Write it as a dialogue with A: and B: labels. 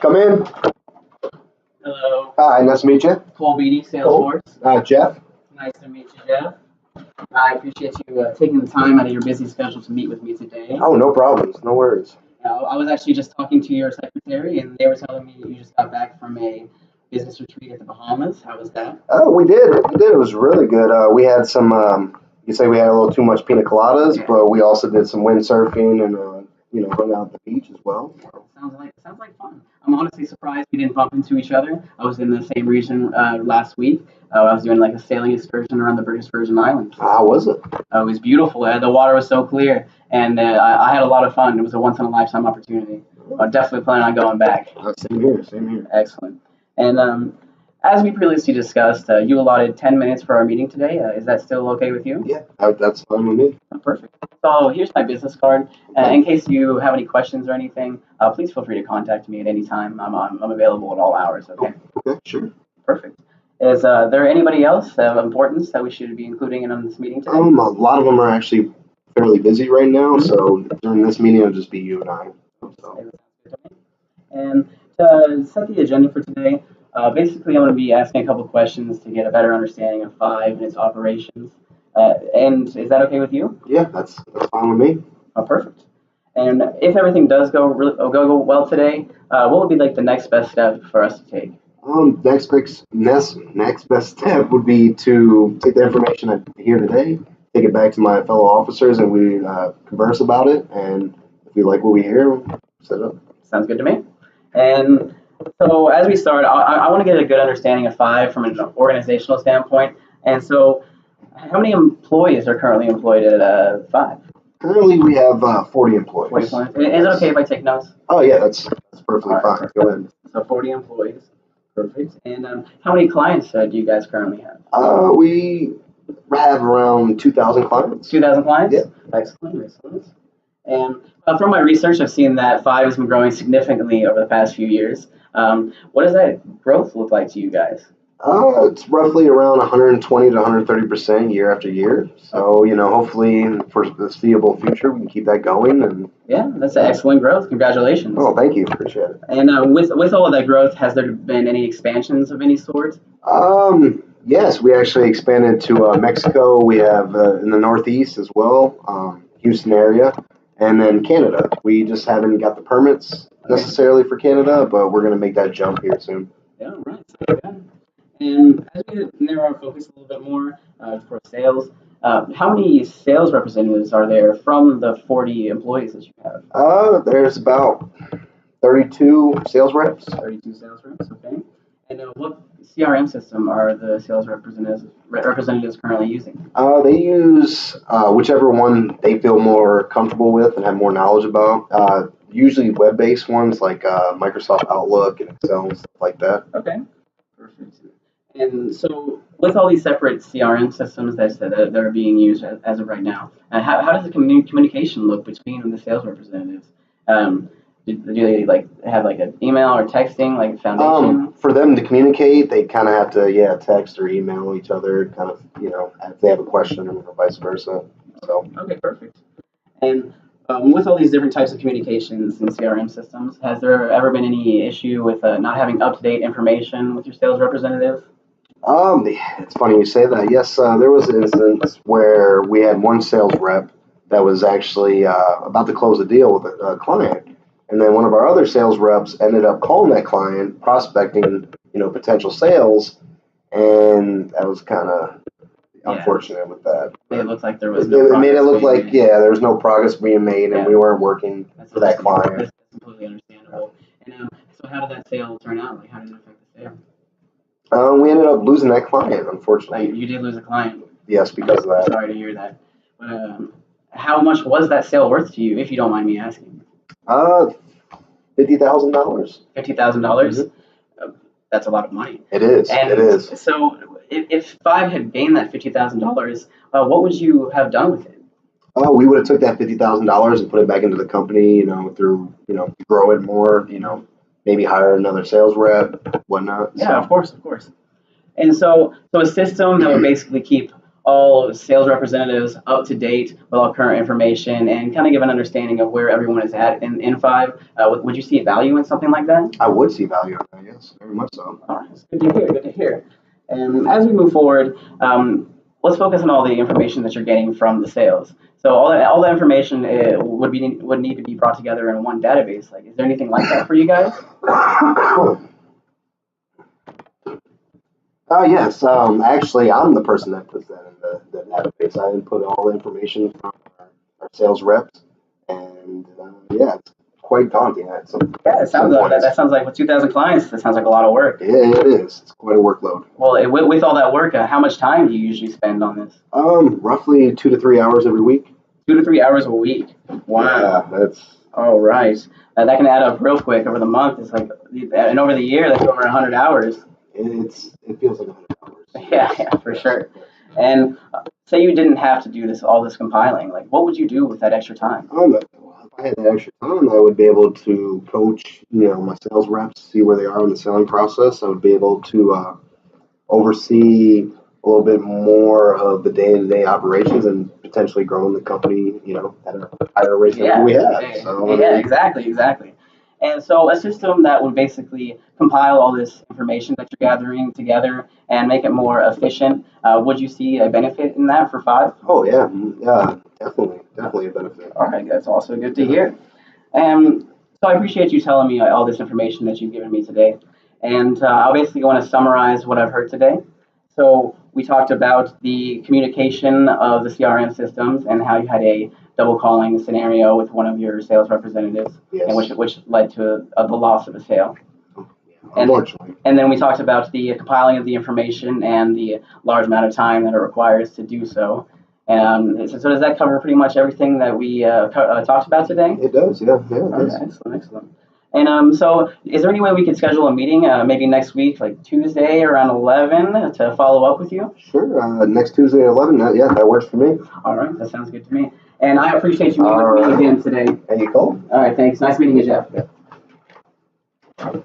A: Come in.
B: Hello.
A: Hi, nice to meet you.
B: Cole Beatty, Salesforce.
A: Jeff.
B: Nice to meet you, Jeff. I appreciate you taking the time out of your busy schedule to meet with me today.
A: Oh, no problems. No worries.
B: I was actually just talking to your secretary, and they were telling me you just got back from a business retreat at the Bahamas. How was that?
A: Oh, we did. It was really good. We had some, you say we had a little too much pina coladas, but we also did some windsurfing and, hung out at the beach as well.
B: Sounds like fun. I'm honestly surprised we didn't bump into each other. I was in the same region last week. I was doing like a sailing excursion around the British Virgin Islands.
A: How was it?
B: It was beautiful. The water was so clear, and I had a lot of fun. It was a once-in-a-lifetime opportunity. I definitely plan on going back.
A: Same here.
B: Excellent. And as we previously discussed, you allotted 10 minutes for our meeting today. Is that still okay with you?
A: Yeah, that's fine with me.
B: Perfect. So here's my business card. In case you have any questions or anything, please feel free to contact me at any time. I'm available at all hours. Okay.
A: Okay, sure.
B: Perfect. Is there anybody else of importance that we should be including in on this meeting today?
A: A lot of them are actually fairly busy right now, so during this meeting it'll just be you and I. So.
B: And to set the agenda for today, basically I'm going to be asking a couple questions to get a better understanding of Five and its operations. And is that okay with you?
A: Yeah, that's fine with me.
B: Oh, perfect. And if everything does go well today, what would be like the next best step for us to take?
A: Next best step would be to take the information I hear today, take it back to my fellow officers, and we converse about it. And if we like what we hear, set it up.
B: Sounds good to me. And so as we start, I want to get a good understanding of Five from an organizational standpoint. And so, how many employees are currently employed at Five?
A: Currently, we have 40 employees.
B: 40 employees. Is it okay if I take notes?
A: Oh yeah, that's perfectly fine.
B: Perfect.
A: Go ahead.
B: So 40 employees. Perfect. And how many clients do you guys currently have?
A: We have around 2,000 clients.
B: 2,000 clients?
A: Yeah.
B: Excellent. And from my research, I've seen that Five has been growing significantly over the past few years. What does that growth look like to you guys?
A: It's roughly around 120 to 130% year after year. So, hopefully for the foreseeable future, we can keep that going. And
B: yeah, that's an excellent growth. Congratulations.
A: Oh, thank you. Appreciate it.
B: And with all of that growth, has there been any expansions of any sort?
A: Yes, we actually expanded to Mexico. We have in the Northeast as well, Houston area, and then Canada. We just haven't got the permits necessarily for Canada, but we're going to make that jump here soon.
B: Yeah, right. And as we narrow our focus a little bit more for sales, how many sales representatives are there from the 40 employees that you have?
A: There's about 32 sales reps.
B: 32 sales reps, okay. And what CRM system are the sales representatives currently using?
A: They use whichever one they feel more comfortable with and have more knowledge about. Usually web-based ones like Microsoft Outlook and Excel and stuff like that.
B: Okay, perfect. And so with all these separate CRM systems that are being used as of right now, how does the communication look between the sales representatives? Do they have an email or texting like foundation?
A: For them to communicate, they kind of have to text or email each other, kind of if they have a question or vice versa. So
B: okay, perfect. And with all these different types of communications and CRM systems, has there ever been any issue with not having up-to-date information with your sales representative?
A: It's funny you say that. Yes, there was an instance where we had one sales rep that was actually about to close a deal with a client, and then one of our other sales reps ended up calling that client, prospecting, potential sales, and that was kind of unfortunate with that.
B: It looked like there was no progress.
A: It made it look like there was no progress being made, and we weren't working for that client.
B: That's completely understandable. And so, how did that sale turn out? How did it affect the sale?
A: We ended up losing that client, unfortunately.
B: You did lose a client.
A: Yes, because of that.
B: Sorry to hear that. But how much was that sale worth to you, if you don't mind me asking?
A: $50,000.
B: $50,000.
A: Mm-hmm.
B: That's a lot of money.
A: It is. It is.
B: So, if Five had gained that $50,000, what would you have done with it?
A: Oh, we would have took that $50,000 and put it back into the company. Through grow it more. Maybe hire another sales rep, whatnot.
B: Yeah, of course. And so a system that would basically keep all sales representatives up to date with all current information and kind of give an understanding of where everyone is at in five. Would you see value in something like that?
A: I would see value in that, yes, very much so.
B: All right, it's good to hear. Good to hear. And as we move forward, let's focus on all the information that you're getting from the sales. So all the information would need to be brought together in one database. Like, is there anything like that for you guys?
A: Yes. Actually, I'm the person that puts that in the database. I input all the information from our sales reps, and yeah, it's quite daunting.
B: Yeah, it sounds like that sounds like with 2,000 clients, that sounds like a lot of work.
A: Yeah, it is. It's quite a workload.
B: Well, with all that work, how much time do you usually spend on this?
A: Roughly 2 to 3 hours every week.
B: 2 to 3 hours a week. Wow.
A: Yeah, that's.
B: All right. That can add up real quick over the month. It's like, and over the year, that's over 100 hours.
A: It feels like 100 hours.
B: Yeah, for sure. And say you didn't have to do all this compiling, like what would you do with that extra time?
A: If I had that extra time, I would be able to coach, my sales reps, see where they are in the selling process. I would be able to oversee a little bit more of the day-to-day operations and potentially growing the company, at a higher rate than we have.
B: Yeah, exactly. And so a system that would basically compile all this information that you're gathering together and make it more efficient, would you see a benefit in that for five?
A: Oh, yeah, definitely a benefit.
B: All right, that's also good to hear. So I appreciate you telling me all this information that you've given me today. And I basically want to summarize what I've heard today. So we talked about the communication of the CRM systems and how you had a double calling scenario with one of your sales representatives,
A: yes.
B: and which led to the loss of a sale.
A: Unfortunately.
B: And then we talked about the compiling of the information and the large amount of time that it requires to do so. So does that cover pretty much everything that we talked about today?
A: It does, yeah.
B: Okay, excellent. And so is there any way we could schedule a meeting maybe next week, like Tuesday around 11 to follow up with you?
A: Sure. Next Tuesday at 11, that works for me.
B: All right, that sounds good to me. And I appreciate you meeting with me again today.
A: And you, Cole?
B: All right, thanks. Nice meeting you, Jeff.
A: Yeah.